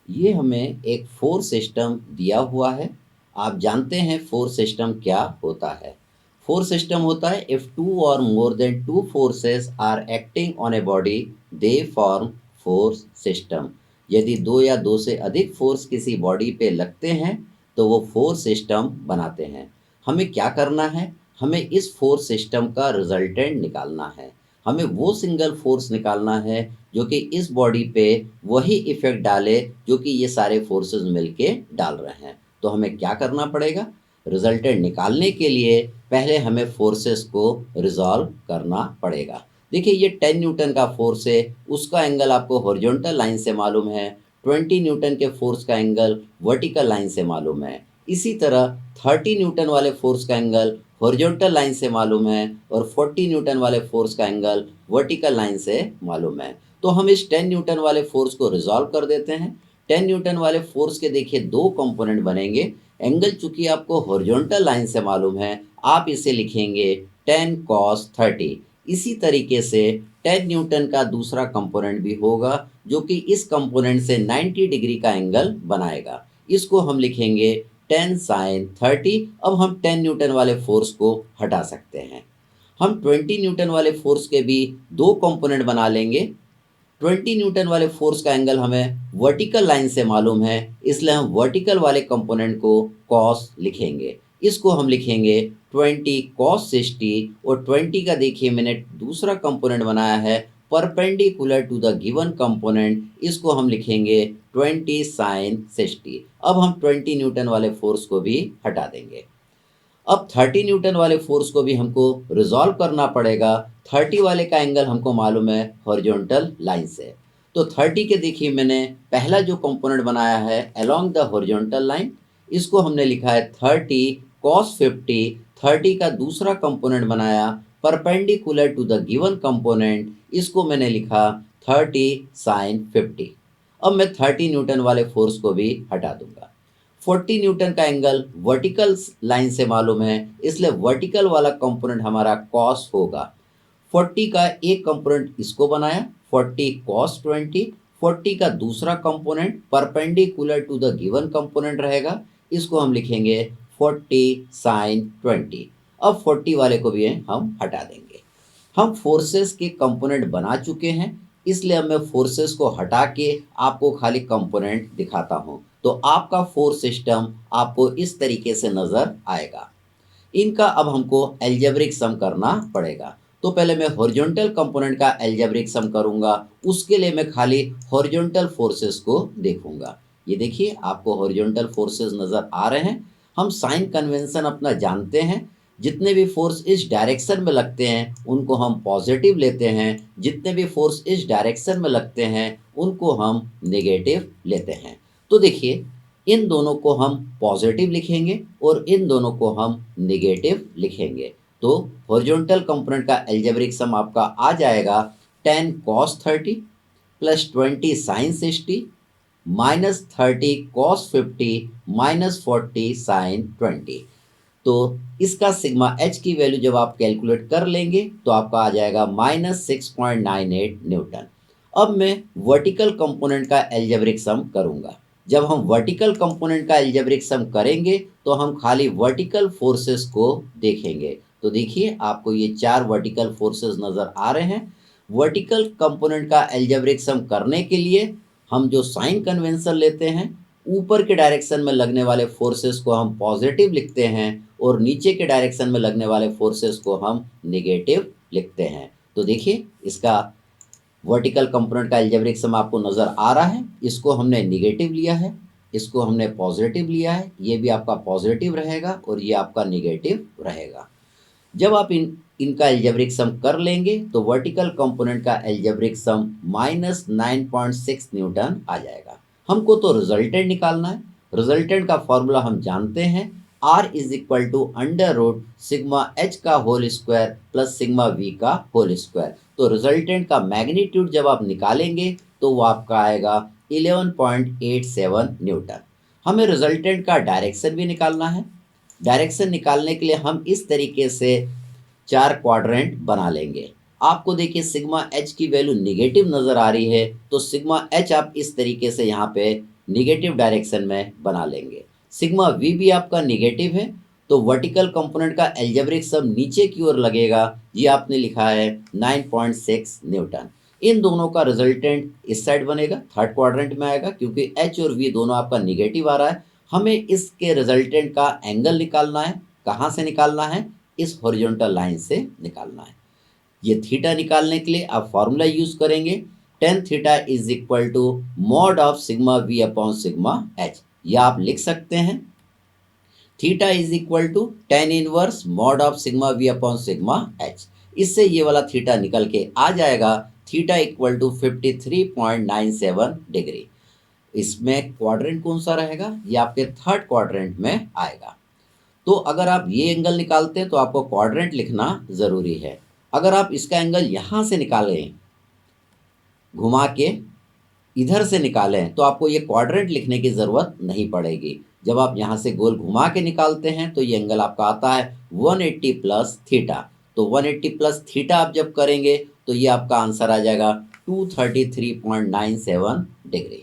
ये हमें एक फोर्स सिस्टम दिया हुआ है। आप जानते हैं फोर्स सिस्टम क्या होता है। फोर्स सिस्टम होता है इफ टू और more than two forces are acting on a body they form force system. यदि दो या दो से अधिक फोर्स किसी बॉडी पे लगते हैं तो वो फोर्स सिस्टम बनाते हैं। हमें क्या करना है? हमें इस फोर्स सिस्टम का रिजल्टेंट निकालना है। हमें वो सिंगल फोर्स निकालना है जो कि इस बॉडी पे वही इफ़ेक्ट डाले जो कि ये सारे फोर्सेस मिलके डाल रहे हैं। तो हमें क्या करना पड़ेगा? रिजल्टेंट निकालने के लिए पहले हमें फोर्सेस को रिजॉल्व करना पड़ेगा। देखिए ये 10 न्यूटन का फोर्स है, उसका एंगल आपको हॉरिजॉन्टल लाइन से मालूम है। 20 न्यूटन के फोर्स का एंगल वर्टिकल लाइन से मालूम है। इसी तरह 30 न्यूटन वाले फोर्स का एंगल हॉरिजॉन्टल लाइन से मालूम है और 40 न्यूटन वाले फोर्स का एंगल वर्टिकल लाइन से मालूम है। तो हम इस 10 न्यूटन वाले फोर्स को रिजॉल्व कर देते हैं। 10 न्यूटन वाले फोर्स के देखिए दो कंपोनेंट बनेंगे। एंगल चूंकि आपको हॉरिजॉन्टल लाइन से मालूम है, आप इसे लिखेंगे 10 cos 30। इसी तरीके से 10 न्यूटन का दूसरा कंपोनेंट भी होगा जो कि इस कंपोनेंट से 90 डिग्री का एंगल बनाएगा। इसको हम लिखेंगे 10 sin 30। अब हम 10 न्यूटन वाले फोर्स को हटा सकते हैं। हम 20 न्यूटन वाले फोर्स के भी दो कंपोनेंट बना लेंगे। 20 न्यूटन वाले फोर्स का एंगल हमें वर्टिकल लाइन से मालूम है, इसलिए हम वर्टिकल वाले कंपोनेंट को कॉस लिखेंगे। इसको हम लिखेंगे 20 cos 60 और 20 का देखिए मैंने दूसरा कंपोनेंट बनाया है perpendicular to the given component, इसको हम लिखेंगे 20 sin 60। अब हम 20 न्यूटन वाले फोर्स को भी हटा देंगे। अब 30 न्यूटन वाले फोर्स को भी हमको रिजॉल्व करना पड़ेगा। 30 वाले का एंगल हमको मालूम है हॉरिजॉन्टल लाइन से। तो 30 के देखिए मैंने पहला जो कंपोनेंट बनाया है अलोंग द हॉरिजॉन्टल लाइन, इसको हमने लिखा है 30 cos 50। 30 का दूसरा कंपोनेंट बनाया perpendicular to the given component, इसको मैंने लिखा 30 sin 50। अब मैं 30 न्यूटन वाले फोर्स को भी हटा दूंगा। 40 न्यूटन का एंगल वर्टिकल लाइन से मालूम है, इसलिए वर्टिकल वाला कंपोनेंट हमारा कॉस होगा। 40 का एक कंपोनेंट इसको बनाया 40 cos 20। 40 का दूसरा component perpendicular to the given component रहेगा, इसको हम लिखेंगे 40 sin 20। अब 40 वाले को भी हम हटा देंगे। हम फोर्सेस के कंपोनेंट बना चुके हैं, इसलिए अब मैं फोर्सेस को हटा के आपको खाली कंपोनेंट दिखाता हूँ। तो आपका फोर्स सिस्टम आपको इस तरीके से नज़र आएगा। इनका अब हमको एल्जेब्रिक सम करना पड़ेगा। तो पहले मैं हॉरिजॉन्टल कंपोनेंट का एल्जेब्रिक सम करूंगा, उसके लिए मैं खाली हॉरिजॉन्टल फोर्सेस को देखूंगा। ये देखिए आपको हॉरिजॉन्टल फोर्सेस नज़र आ रहे हैं। हम साइन कन्वेंशन अपना जानते हैं, जितने भी फोर्स इस डायरेक्शन में लगते हैं उनको हम पॉजिटिव लेते हैं, जितने भी फोर्स इस डायरेक्शन में लगते हैं उनको हम नेगेटिव लेते हैं। तो देखिए इन दोनों को हम पॉजिटिव लिखेंगे और इन दोनों को हम नेगेटिव लिखेंगे। तो हॉरिजॉन्टल कंपोनेंट का एल्जेब्रिक सम आपका आ जाएगा 10 cos 30 plus 20 sin 60 minus 30 cos 50 minus 40 sin 20। तो इसका सिग्मा एच की वैल्यू जब आप कैलकुलेट कर लेंगे तो आपका आ जाएगा -6.98 न्यूटन। अब मैं वर्टिकल कंपोनेंट का एल्जेब्रिक सम करूंगा। जब हम वर्टिकल कंपोनेंट का एल्जेब्रिक सम करेंगे तो हम खाली वर्टिकल फोर्सेस को देखेंगे। तो देखिए आपको ये चार वर्टिकल फोर्सेस नज़र आ रहे हैं। वर्टिकल कंपोनेंट का एल्जेब्रिक सम करने के लिए हम जो साइन कन्वेंशन लेते हैं, ऊपर के डायरेक्शन में लगने वाले फोर्सेस को हम पॉजिटिव लिखते हैं और नीचे के डायरेक्शन में लगने वाले फोर्सेस को हम नेगेटिव लिखते हैं। तो देखिए इसका वर्टिकल कंपोनेंट का एल्जेब्रिक सम आपको नज़र आ रहा है। इसको हमने नेगेटिव लिया है, इसको हमने पॉजिटिव लिया है, ये भी आपका पॉजिटिव रहेगा और ये आपका नेगेटिव रहेगा। जब आप इनका एल्जेब्रिक सम कर लेंगे तो वर्टिकल कंपोनेंट का एल्जेब्रिक सम -9.6 न्यूटन आ जाएगा। हमको तो रिजल्टेंट निकालना है। रिजल्टेंट का फॉर्मूला हम जानते हैं, R is equal to under root sigma H का whole square plus sigma V का होल स्क्वायर। तो रिजल्टेंट का मैग्नीट्यूड जब आप निकालेंगे तो वो आपका आएगा 11.87 न्यूटन। हमें रिजल्टेंट का डायरेक्शन भी निकालना है। डायरेक्शन निकालने के लिए हम इस तरीके से चार क्वाड्रेंट बना लेंगे। आपको देखिए सिग्मा एच की वैल्यू निगेटिव नज़र आ रही है, तो सिग्मा एच आप इस तरीके से यहाँ पे निगेटिव डायरेक्शन में बना लेंगे। सिग्मा वी भी आपका निगेटिव है, तो वर्टिकल कंपोनेंट का एल्जेब्रिक सम नीचे की ओर लगेगा। ये आपने लिखा है 9.6 न्यूटन। इन दोनों का रिजल्टेंट इस साइड बनेगा, थर्ड क्वाड्रेंट में आएगा, क्योंकि एच और वी दोनों आपका निगेटिव आ रहा है। हमें इसके रिजल्टेंट का एंगल निकालना है। कहाँ से निकालना है? इस हॉरिजॉन्टल लाइन से निकालना है। ये थीटा निकालने के लिए आप फॉर्मूला यूज करेंगे, tan theta is equal to mod of sigma V upon sigma H. या आप लिख सकते हैं theta is equal to tan inverse mod of sigma V upon sigma H. इससे ये वाला थीटा निकल के आ जाएगा, थीटा इक्वल टू 53.97 डिग्री। इसमें क्वाड्रेंट कौन सा रहेगा? ये आपके थर्ड क्वाड्रेंट में आएगा। तो अगर आप ये एंगल निकालते हैं तो आपको क्वाड्रेंट लिखना ज़रूरी है। अगर आप इसका एंगल यहाँ से निकालें, घुमा के इधर से निकालें, तो आपको ये क्वाड्रेंट लिखने की ज़रूरत नहीं पड़ेगी। जब आप यहाँ से गोल घुमा के निकालते हैं तो ये एंगल आपका आता है 180 प्लस थीटा। तो 180 प्लस थीटा आप जब करेंगे तो ये आपका आंसर आ जाएगा 233.97 डिग्री।